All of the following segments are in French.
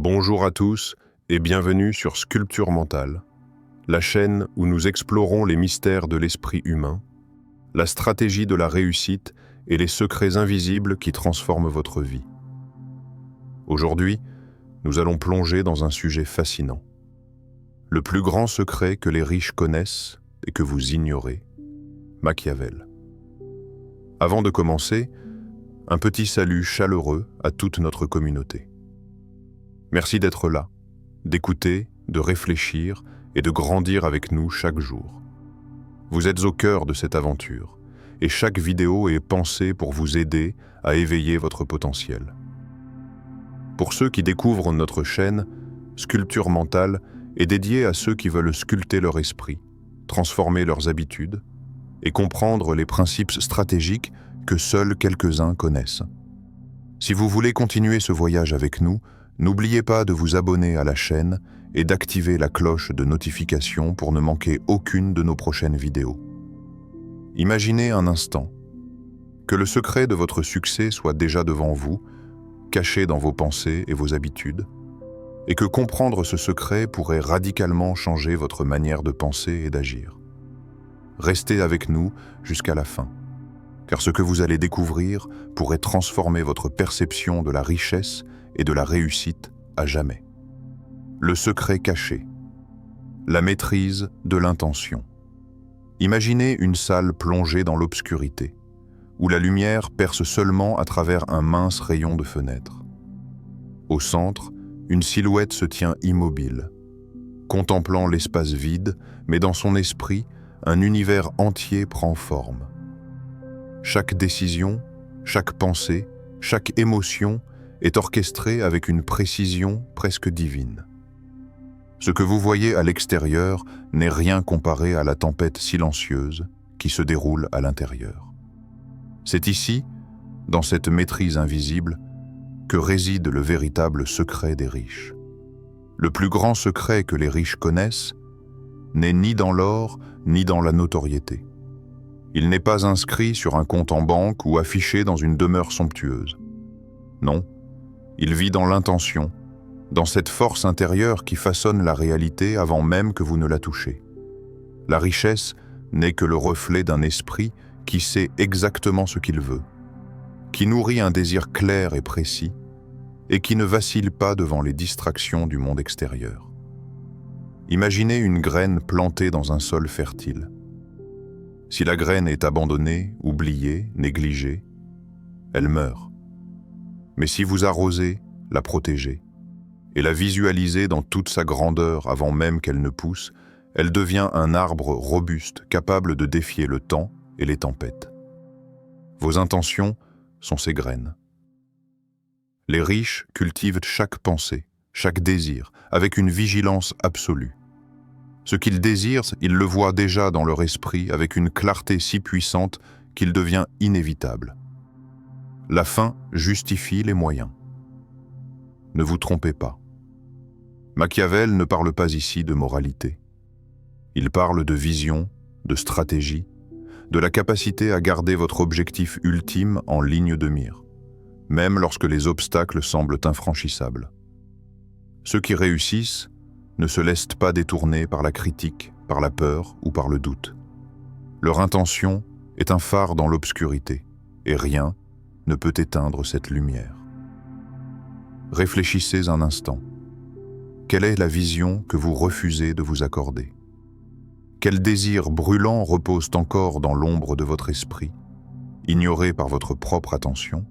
Bonjour à tous et bienvenue sur Sculpture Mentale, la chaîne où nous explorons les mystères de l'esprit humain, la stratégie de la réussite et les secrets invisibles qui transforment votre vie. Aujourd'hui, nous allons plonger dans un sujet fascinant. Le plus grand secret que les riches connaissent et que vous ignorez, Machiavel. Avant de commencer, un petit salut chaleureux à toute notre communauté. Merci d'être là, d'écouter, de réfléchir et de grandir avec nous chaque jour. Vous êtes au cœur de cette aventure, et chaque vidéo est pensée pour vous aider à éveiller votre potentiel. Pour ceux qui découvrent notre chaîne, Sculpture Mentale est dédiée à ceux qui veulent sculpter leur esprit, transformer leurs habitudes et comprendre les principes stratégiques que seuls quelques-uns connaissent. Si vous voulez continuer ce voyage avec nous, n'oubliez pas de vous abonner à la chaîne et d'activer la cloche de notification pour ne manquer aucune de nos prochaines vidéos. Imaginez un instant que le secret de votre succès soit déjà devant vous, caché dans vos pensées et vos habitudes, et que comprendre ce secret pourrait radicalement changer votre manière de penser et d'agir. Restez avec nous jusqu'à la fin, car ce que vous allez découvrir pourrait transformer votre perception de la richesse et de la réussite à jamais. Le secret caché. La maîtrise de l'intention. Imaginez une salle plongée dans l'obscurité, où la lumière perce seulement à travers un mince rayon de fenêtre. Au centre, une silhouette se tient immobile, contemplant l'espace vide, mais dans son esprit, un univers entier prend forme. Chaque décision, chaque pensée, chaque émotion est orchestrée avec une précision presque divine. Ce que vous voyez à l'extérieur n'est rien comparé à la tempête silencieuse qui se déroule à l'intérieur. C'est ici, dans cette maîtrise invisible, que réside le véritable secret des riches. Le plus grand secret que les riches connaissent n'est ni dans l'or ni dans la notoriété. Il n'est pas inscrit sur un compte en banque ou affiché dans une demeure somptueuse. Non, il vit dans l'intention, dans cette force intérieure qui façonne la réalité avant même que vous ne la touchez. La richesse n'est que le reflet d'un esprit qui sait exactement ce qu'il veut, qui nourrit un désir clair et précis, et qui ne vacille pas devant les distractions du monde extérieur. Imaginez une graine plantée dans un sol fertile. Si la graine est abandonnée, oubliée, négligée, elle meurt. Mais si vous arrosez, la protégez, et la visualisez dans toute sa grandeur avant même qu'elle ne pousse, elle devient un arbre robuste, capable de défier le temps et les tempêtes. Vos intentions sont ces graines. Les riches cultivent chaque pensée, chaque désir, avec une vigilance absolue. Ce qu'ils désirent, ils le voient déjà dans leur esprit avec une clarté si puissante qu'il devient inévitable. La fin justifie les moyens. Ne vous trompez pas. Machiavel ne parle pas ici de moralité. Il parle de vision, de stratégie, de la capacité à garder votre objectif ultime en ligne de mire, même lorsque les obstacles semblent infranchissables. Ceux qui réussissent ne se laissent pas détourner par la critique, par la peur ou par le doute. Leur intention est un phare dans l'obscurité, et rien ne peut éteindre cette lumière. Réfléchissez un instant. Quelle est la vision que vous refusez de vous accorder? Quels désirs brûlants reposent encore dans l'ombre de votre esprit, ignorés par votre propre attention?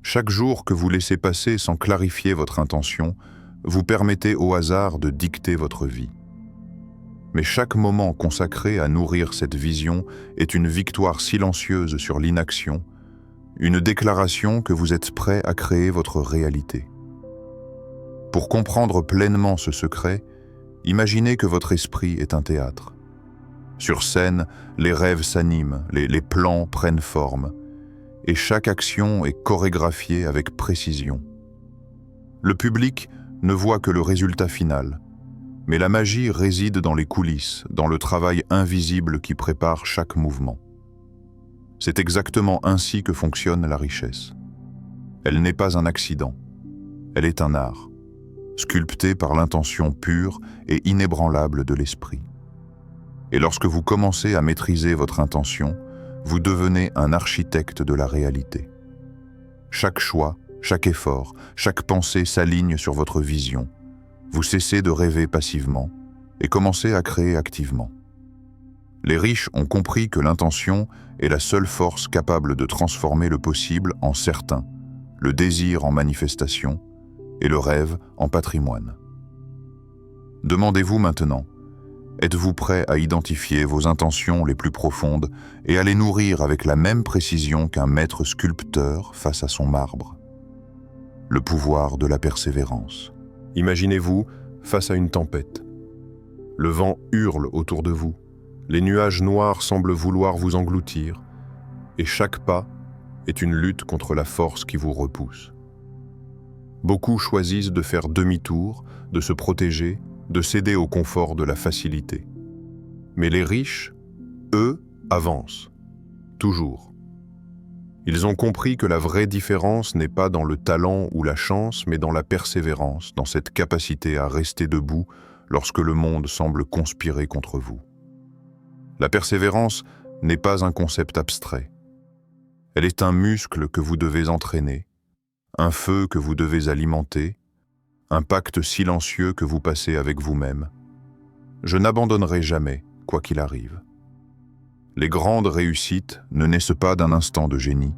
Chaque jour que vous laissez passer sans clarifier votre intention, vous permettez au hasard de dicter votre vie. Mais chaque moment consacré à nourrir cette vision est une victoire silencieuse sur l'inaction, une déclaration que vous êtes prêt à créer votre réalité. Pour comprendre pleinement ce secret, imaginez que votre esprit est un théâtre. Sur scène, les rêves s'animent, les plans prennent forme, et chaque action est chorégraphiée avec précision. Le public ne voit que le résultat final, mais la magie réside dans les coulisses, dans le travail invisible qui prépare chaque mouvement. C'est exactement ainsi que fonctionne la richesse. Elle n'est pas un accident, elle est un art, sculptés par l'intention pure et inébranlable de l'esprit. Et lorsque vous commencez à maîtriser votre intention, vous devenez un architecte de la réalité. Chaque choix, chaque effort, chaque pensée s'aligne sur votre vision. Vous cessez de rêver passivement et commencez à créer activement. Les riches ont compris que l'intention est la seule force capable de transformer le possible en certain, le désir en manifestation et le rêve en patrimoine. Demandez-vous maintenant, êtes-vous prêt à identifier vos intentions les plus profondes et à les nourrir avec la même précision qu'un maître sculpteur face à son marbre? Le pouvoir de la persévérance. Imaginez-vous face à une tempête. Le vent hurle autour de vous. Les nuages noirs semblent vouloir vous engloutir, et chaque pas est une lutte contre la force qui vous repousse. Beaucoup choisissent de faire demi-tour, de se protéger, de céder au confort de la facilité. Mais les riches, eux, avancent. Toujours. Ils ont compris que la vraie différence n'est pas dans le talent ou la chance, mais dans la persévérance, dans cette capacité à rester debout lorsque le monde semble conspirer contre vous. La persévérance n'est pas un concept abstrait. Elle est un muscle que vous devez entraîner, un feu que vous devez alimenter, un pacte silencieux que vous passez avec vous-même. Je n'abandonnerai jamais, quoi qu'il arrive. Les grandes réussites ne naissent pas d'un instant de génie,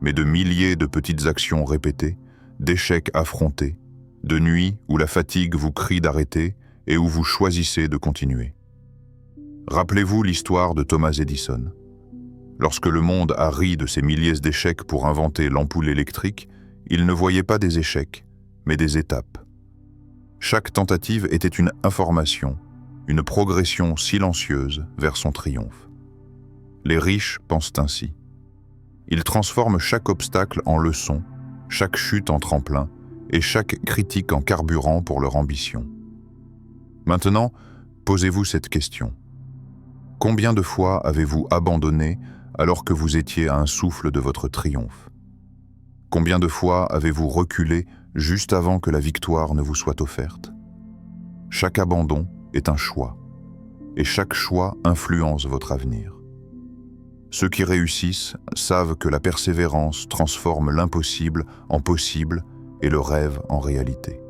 mais de milliers de petites actions répétées, d'échecs affrontés, de nuits où la fatigue vous crie d'arrêter et où vous choisissez de continuer. Rappelez-vous l'histoire de Thomas Edison. Lorsque le monde a ri de ses milliers d'échecs pour inventer l'ampoule électrique, il ne voyait pas des échecs, mais des étapes. Chaque tentative était une information, une progression silencieuse vers son triomphe. Les riches pensent ainsi. Ils transforment chaque obstacle en leçon, chaque chute en tremplin et chaque critique en carburant pour leur ambition. Maintenant, posez-vous cette question. Combien de fois avez-vous abandonné alors que vous étiez à un souffle de votre triomphe? Combien de fois avez-vous reculé juste avant que la victoire ne vous soit offerte? Chaque abandon est un choix, et chaque choix influence votre avenir. Ceux qui réussissent savent que la persévérance transforme l'impossible en possible et le rêve en réalité.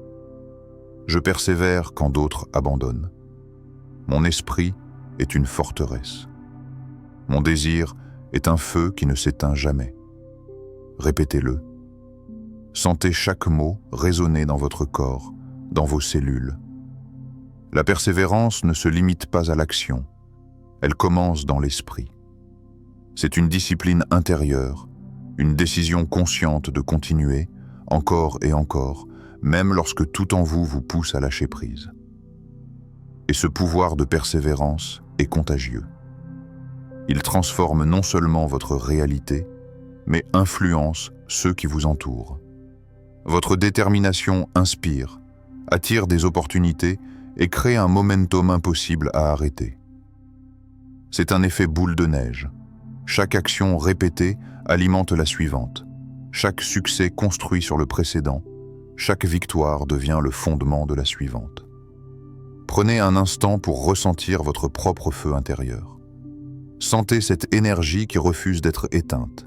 Je persévère quand d'autres abandonnent. Mon esprit est une forteresse. Mon désir est un feu qui ne s'éteint jamais. Répétez-le. Sentez chaque mot résonner dans votre corps, dans vos cellules. La persévérance ne se limite pas à l'action. Elle commence dans l'esprit. C'est une discipline intérieure, une décision consciente de continuer, encore et encore, même lorsque tout en vous vous pousse à lâcher prise. Et ce pouvoir de persévérance est contagieux. Il transforme non seulement votre réalité, mais influence ceux qui vous entourent. Votre détermination inspire, attire des opportunités et crée un momentum impossible à arrêter. C'est un effet boule de neige. Chaque action répétée alimente la suivante. Chaque succès construit sur le précédent, chaque victoire devient le fondement de la suivante. Prenez un instant pour ressentir votre propre feu intérieur. Sentez cette énergie qui refuse d'être éteinte.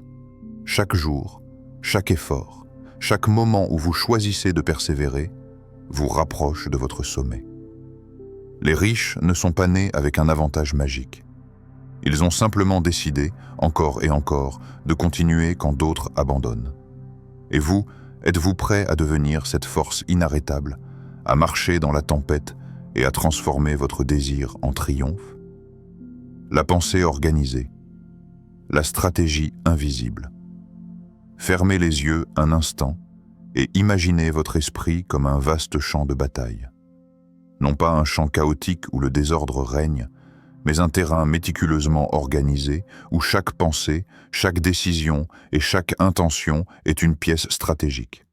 Chaque jour, chaque effort, chaque moment où vous choisissez de persévérer, vous rapproche de votre sommet. Les riches ne sont pas nés avec un avantage magique. Ils ont simplement décidé, encore et encore, de continuer quand d'autres abandonnent. Et vous, êtes-vous prêt à devenir cette force inarrêtable, à marcher dans la tempête et à transformer votre désir en triomphe? La pensée organisée, la stratégie invisible. Fermez les yeux un instant et imaginez votre esprit comme un vaste champ de bataille. Non pas un champ chaotique où le désordre règne, mais un terrain méticuleusement organisé où chaque pensée, chaque décision et chaque intention est une pièce stratégique.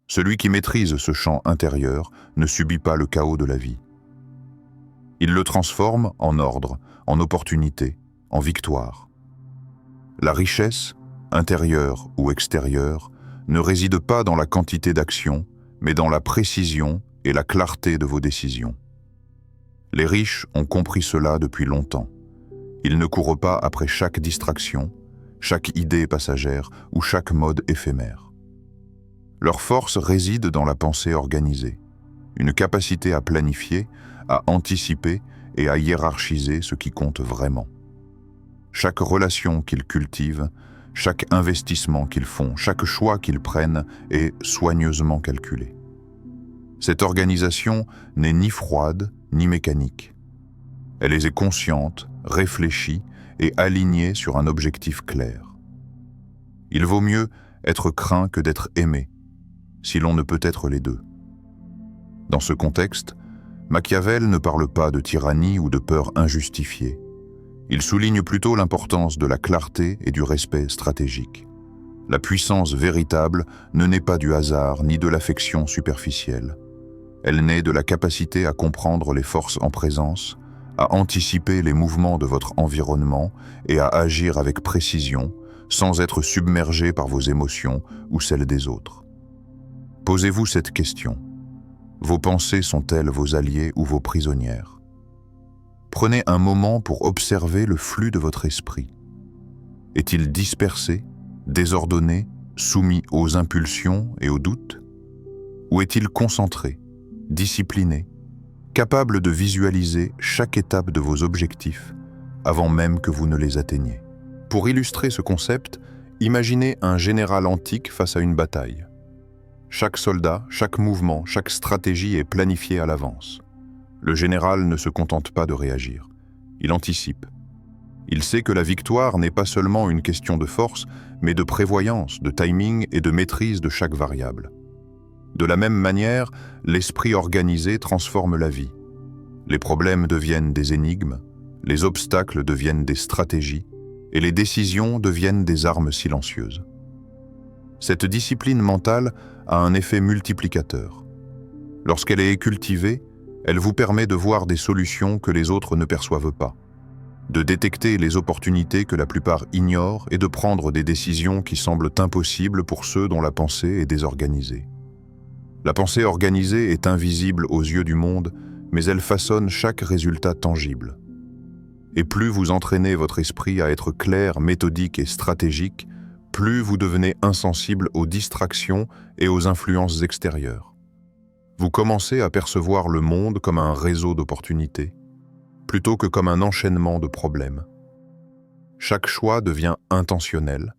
Celui qui maîtrise ce champ intérieur ne subit pas le chaos de la vie. Il le transforme en ordre, en opportunité, en victoire. La richesse, intérieure ou extérieure, ne réside pas dans la quantité d'actions, mais dans la précision et la clarté de vos décisions. Les riches ont compris cela depuis longtemps. Ils ne courent pas après chaque distraction, chaque idée passagère ou chaque mode éphémère. Leur force réside dans la pensée organisée, une capacité à planifier, à anticiper et à hiérarchiser ce qui compte vraiment. Chaque relation qu'ils cultivent, chaque investissement qu'ils font, chaque choix qu'ils prennent est soigneusement calculé. Cette organisation n'est ni froide ni mécanique. Elle est consciente, réfléchie et alignée sur un objectif clair. Il vaut mieux être craint que d'être aimé, si l'on ne peut être les deux. Dans ce contexte, Machiavel ne parle pas de tyrannie ou de peur injustifiée. Il souligne plutôt l'importance de la clarté et du respect stratégique. La puissance véritable ne naît pas du hasard ni de l'affection superficielle. Elle naît de la capacité à comprendre les forces en présence, à anticiper les mouvements de votre environnement et à agir avec précision, sans être submergé par vos émotions ou celles des autres. Posez-vous cette question. Vos pensées sont-elles vos alliés ou vos prisonnières? Prenez un moment pour observer le flux de votre esprit. Est-il dispersé, désordonné, soumis aux impulsions et aux doutes? Ou est-il concentré, discipliné, capable de visualiser chaque étape de vos objectifs avant même que vous ne les atteigniez? Pour illustrer ce concept, imaginez un général antique face à une bataille. Chaque soldat, chaque mouvement, chaque stratégie est planifiée à l'avance. Le général ne se contente pas de réagir. Il anticipe. Il sait que la victoire n'est pas seulement une question de force, mais de prévoyance, de timing et de maîtrise de chaque variable. De la même manière, l'esprit organisé transforme la vie. Les problèmes deviennent des énigmes, les obstacles deviennent des stratégies, et les décisions deviennent des armes silencieuses. Cette discipline mentale a un effet multiplicateur. Lorsqu'elle est cultivée, elle vous permet de voir des solutions que les autres ne perçoivent pas, de détecter les opportunités que la plupart ignorent et de prendre des décisions qui semblent impossibles pour ceux dont la pensée est désorganisée. La pensée organisée est invisible aux yeux du monde, mais elle façonne chaque résultat tangible. Et plus vous entraînez votre esprit à être clair, méthodique et stratégique, plus vous devenez insensible aux distractions et aux influences extérieures. Vous commencez à percevoir le monde comme un réseau d'opportunités, plutôt que comme un enchaînement de problèmes. Chaque choix devient intentionnel,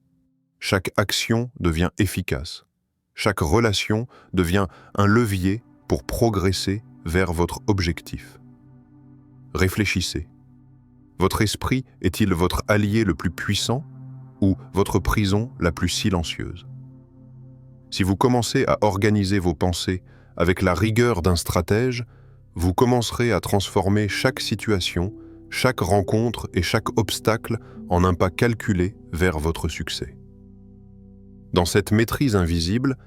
chaque action devient efficace, chaque relation devient un levier pour progresser vers votre objectif. Réfléchissez. Votre esprit est-il votre allié le plus puissant ou votre prison la plus silencieuse? Si vous commencez à organiser vos pensées avec la rigueur d'un stratège, vous commencerez à transformer chaque situation, chaque rencontre et chaque obstacle en un pas calculé vers votre succès. Dans cette maîtrise invisible,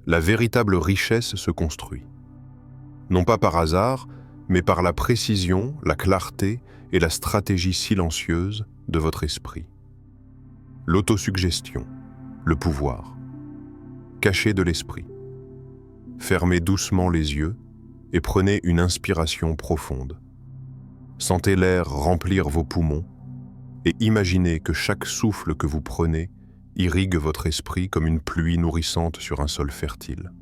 la véritable richesse se construit. Non pas par hasard, mais par la précision, la clarté et la stratégie silencieuse de votre esprit. L'autosuggestion, le pouvoir. Cachez de l'esprit. Fermez doucement les yeux et prenez une inspiration profonde. Sentez l'air remplir vos poumons et imaginez que chaque souffle que vous prenez irrigue votre esprit comme une pluie nourrissante sur un sol fertile.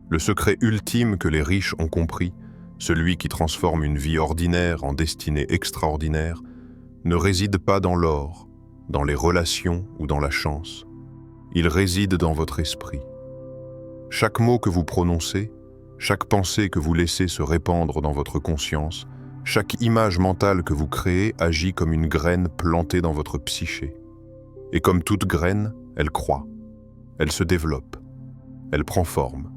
Le secret ultime que les riches ont compris, celui qui transforme une vie ordinaire en destinée extraordinaire, ne réside pas dans l'or, dans les relations ou dans la chance. Il réside dans votre esprit. Chaque mot que vous prononcez, chaque pensée que vous laissez se répandre dans votre conscience, chaque image mentale que vous créez agit comme une graine plantée dans votre psyché. Et comme toute graine, elle croît, elle se développe, elle prend forme.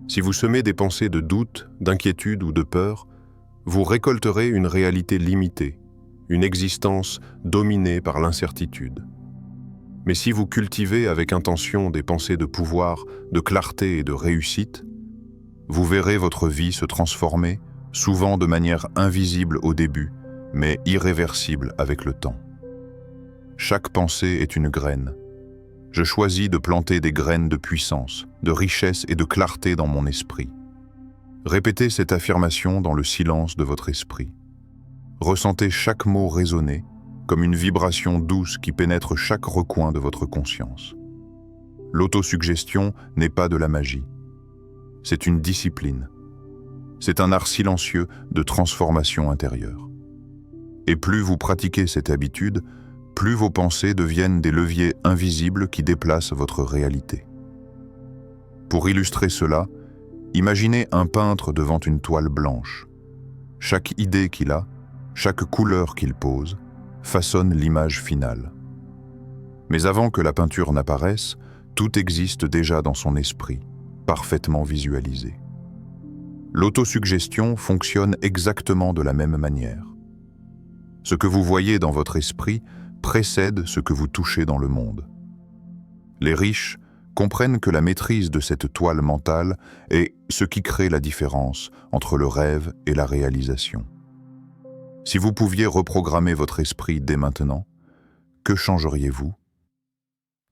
Si vous semez des pensées de doute, d'inquiétude ou de peur, vous récolterez une réalité limitée, une existence dominée par l'incertitude. Mais si vous cultivez avec intention des pensées de pouvoir, de clarté et de réussite, vous verrez votre vie se transformer, souvent de manière invisible au début, mais irréversible avec le temps. Chaque pensée est une graine. Je choisis de planter des graines de puissance, de richesse et de clarté dans mon esprit. Répétez cette affirmation dans le silence de votre esprit. Ressentez chaque mot résonner comme une vibration douce qui pénètre chaque recoin de votre conscience. L'autosuggestion n'est pas de la magie. C'est une discipline. C'est un art silencieux de transformation intérieure. Et plus vous pratiquez cette habitude, plus vos pensées deviennent des leviers invisibles qui déplacent votre réalité. Pour illustrer cela, imaginez un peintre devant une toile blanche. Chaque idée qu'il a, chaque couleur qu'il pose, façonne l'image finale. Mais avant que la peinture n'apparaisse, tout existe déjà dans son esprit, parfaitement visualisé. L'autosuggestion fonctionne exactement de la même manière. Ce que vous voyez dans votre esprit précède ce que vous touchez dans le monde. Les riches comprennent que la maîtrise de cette toile mentale est ce qui crée la différence entre le rêve et la réalisation. Si vous pouviez reprogrammer votre esprit dès maintenant, que changeriez-vous?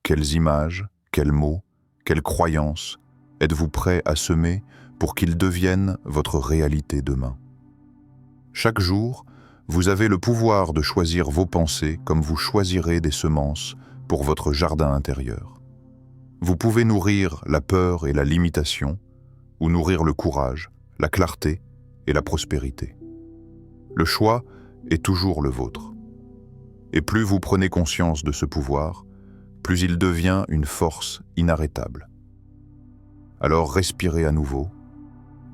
Quelles images, quels mots, quelles croyances êtes-vous prêt à semer pour qu'ils deviennent votre réalité demain? Chaque jour, vous avez le pouvoir de choisir vos pensées comme vous choisirez des semences pour votre jardin intérieur. Vous pouvez nourrir la peur et la limitation, ou nourrir le courage, la clarté et la prospérité. Le choix est toujours le vôtre. Et plus vous prenez conscience de ce pouvoir, plus il devient une force inarrêtable. Alors respirez à nouveau,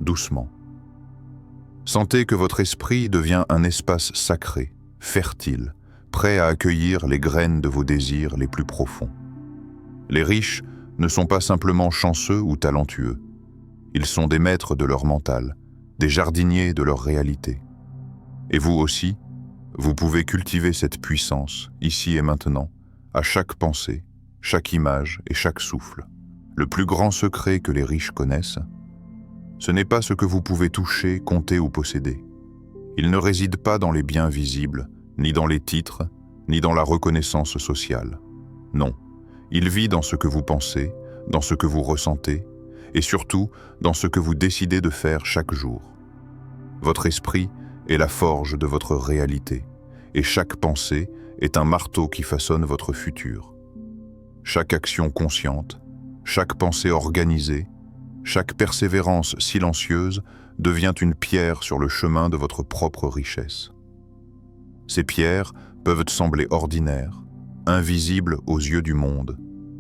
doucement. Sentez que votre esprit devient un espace sacré, fertile, prêt à accueillir les graines de vos désirs les plus profonds. Les riches ne sont pas simplement chanceux ou talentueux. Ils sont des maîtres de leur mental, des jardiniers de leur réalité. Et vous aussi, vous pouvez cultiver cette puissance, ici et maintenant, à chaque pensée, chaque image et chaque souffle. Le plus grand secret que les riches connaissent, ce n'est pas ce que vous pouvez toucher, compter ou posséder. Il ne réside pas dans les biens visibles, ni dans les titres, ni dans la reconnaissance sociale. Non, il vit dans ce que vous pensez, dans ce que vous ressentez, et surtout dans ce que vous décidez de faire chaque jour. Votre esprit est la forge de votre réalité, et chaque pensée est un marteau qui façonne votre futur. Chaque action consciente, chaque pensée organisée, chaque persévérance silencieuse devient une pierre sur le chemin de votre propre richesse. Ces pierres peuvent sembler ordinaires, invisibles aux yeux du monde,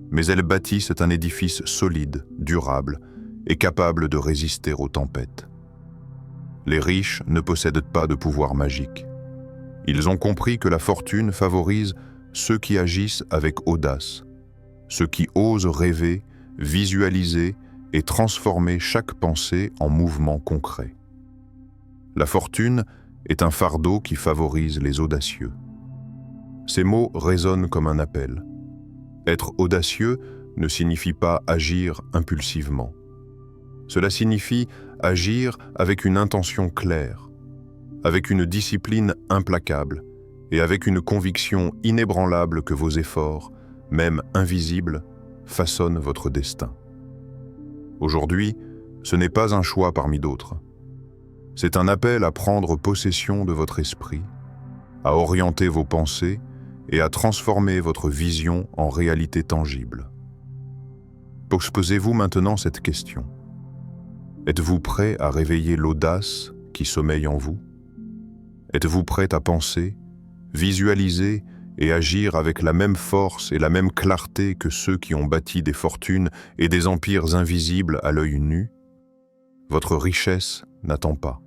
mais elles bâtissent un édifice solide, durable et capable de résister aux tempêtes. Les riches ne possèdent pas de pouvoir magique. Ils ont compris que la fortune favorise ceux qui agissent avec audace, ceux qui osent rêver, visualiser et transformer chaque pensée en mouvement concret. La fortune est un fardeau qui favorise les audacieux. Ces mots résonnent comme un appel. Être audacieux ne signifie pas agir impulsivement. Cela signifie agir avec une intention claire, avec une discipline implacable et avec une conviction inébranlable que vos efforts, même invisibles, façonnent votre destin. Aujourd'hui, ce n'est pas un choix parmi d'autres. C'est un appel à prendre possession de votre esprit, à orienter vos pensées et à transformer votre vision en réalité tangible. Posez-vous maintenant cette question. Êtes-vous prêt à réveiller l'audace qui sommeille en vous? Êtes-vous prêt à penser, visualiser et agir avec la même force et la même clarté que ceux qui ont bâti des fortunes et des empires invisibles à l'œil nu? Votre richesse n'attend pas.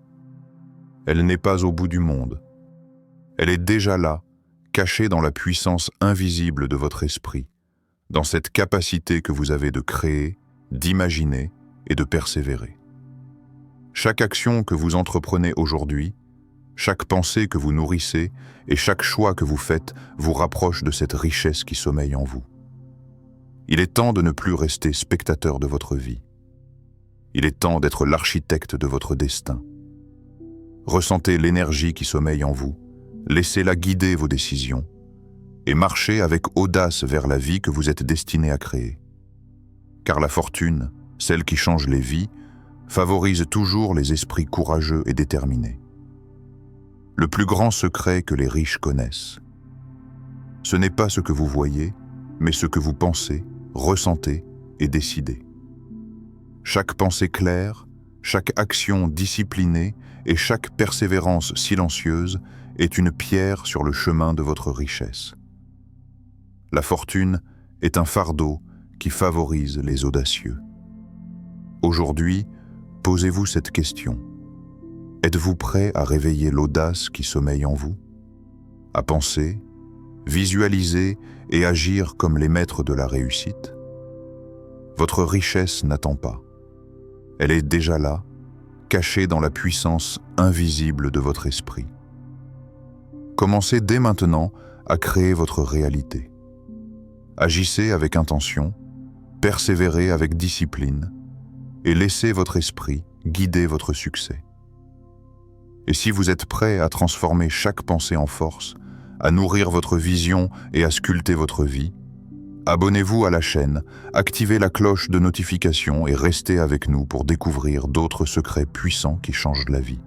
Elle n'est pas au bout du monde. Elle est déjà là, cachée dans la puissance invisible de votre esprit, dans cette capacité que vous avez de créer, d'imaginer et de persévérer. Chaque action que vous entreprenez aujourd'hui, chaque pensée que vous nourrissez et chaque choix que vous faites vous rapproche de cette richesse qui sommeille en vous. Il est temps de ne plus rester spectateur de votre vie. Il est temps d'être l'architecte de votre destin. Ressentez l'énergie qui sommeille en vous, laissez-la guider vos décisions, et marchez avec audace vers la vie que vous êtes destiné à créer. Car la fortune, celle qui change les vies, favorise toujours les esprits courageux et déterminés. Le plus grand secret que les riches connaissent, ce n'est pas ce que vous voyez, mais ce que vous pensez, ressentez et décidez. Chaque pensée claire, chaque action disciplinée et chaque persévérance silencieuse est une pierre sur le chemin de votre richesse. La fortune est un fardeau qui favorise les audacieux. Aujourd'hui, posez-vous cette question. Êtes-vous prêt à réveiller l'audace qui sommeille en vous? À penser, visualiser et agir comme les maîtres de la réussite? Votre richesse n'attend pas. Elle est déjà là, cachée dans la puissance invisible de votre esprit. Commencez dès maintenant à créer votre réalité. Agissez avec intention, persévérez avec discipline et laissez votre esprit guider votre succès. Et si vous êtes prêt à transformer chaque pensée en force, à nourrir votre vision et à sculpter votre vie, abonnez-vous à la chaîne, activez la cloche de notification et restez avec nous pour découvrir d'autres secrets puissants qui changent la vie.